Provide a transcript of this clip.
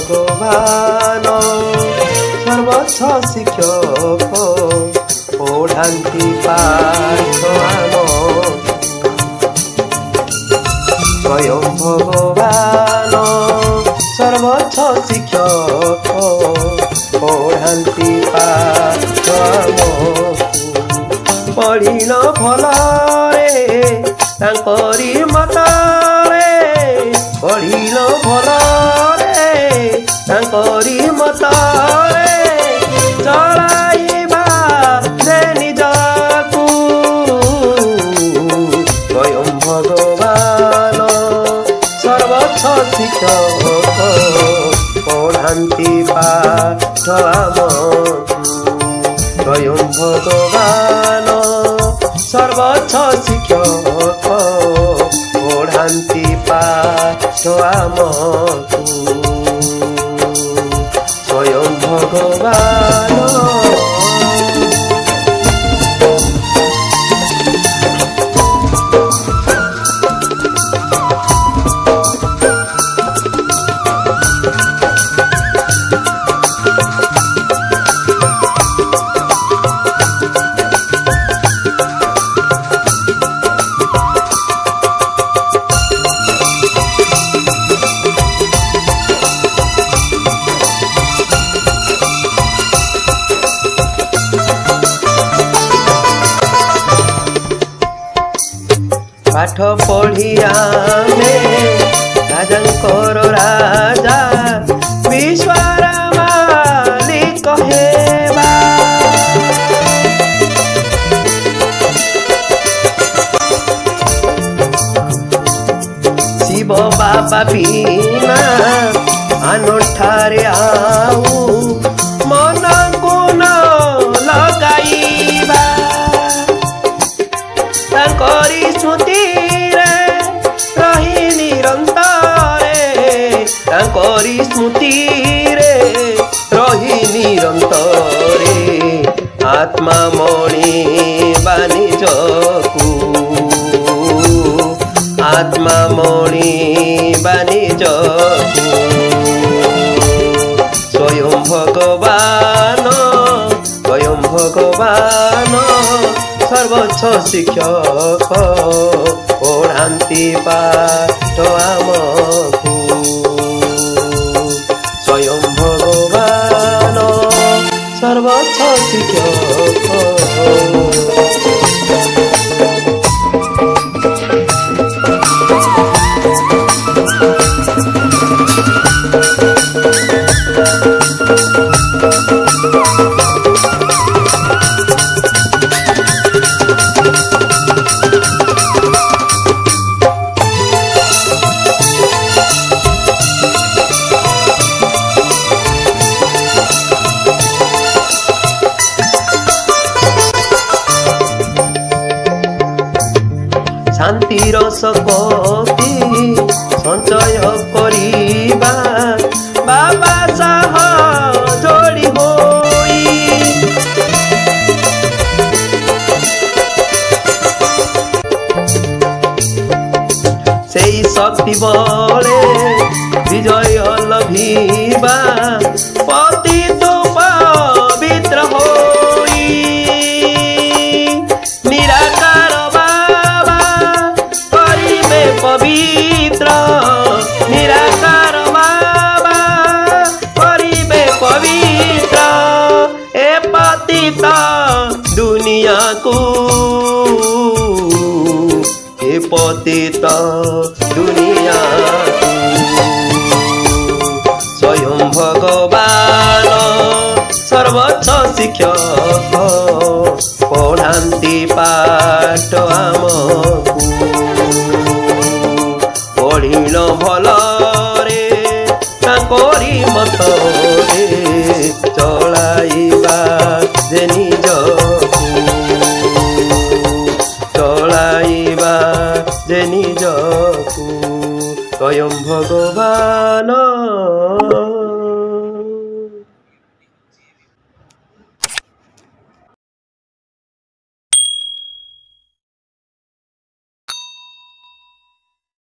ভগবান সর্বচ্ছ শিক্ষক পঢ়ান্তি পাঠ আম স্বয়ং ভগবান সর্বচ্ছ শিক্ষক পঢ়ান্তি পাঠ আম পঢ়িল ভলরে তাଙ୍କରି মতরে পঢ়িল ভলরে তাଙ୍କରି মতরে চলাইবা যে নিজকু স্বয়ং ভগবান সর্বচ্ছ শিক্ষক পঢ়ান্তি পাঠ আমকু স্বয়ং ভগবান সর্বচ্ছ শিক্ষক পঢ়ান্তি পাঠ আমকু স্বয়ং ভগবান पाठ पढ़ी आमे राजांकर राजा विश्वर मालिक हेबा शिव बाबा बिना अनठारे आऊ मन को न लगाइबा तांकरी स्मृति रे रही निरंतरे तांकरी स्मृति रे रही निरंतरे आत्मा मणि बानिजकु आत्मा मणि बानिजकु स्वयं भगवान सर्वच्छ शिक्षक पढ़ान्ति पाठ आमकु स्वयं भगवान सर्वच्छ शिक्षक शांति रस कति संचय करिबा बाबा साह जोड़ी होई सेई शक्ति बले विजय लभिबा पतित पवित्र होई निराकार पवित्र निराकार बाबा करिबे पवित्र ए पतित दुनिया को ए पतित दुनिया स्वयं भगवान सर्वच्छ शिक्षक पढ़ान्ति पाठ आमकु पढ़िल भलरे तांकरि मतरे चलाइबा जे निजकु चलाइबा जे निजकु स्वयं भगवान।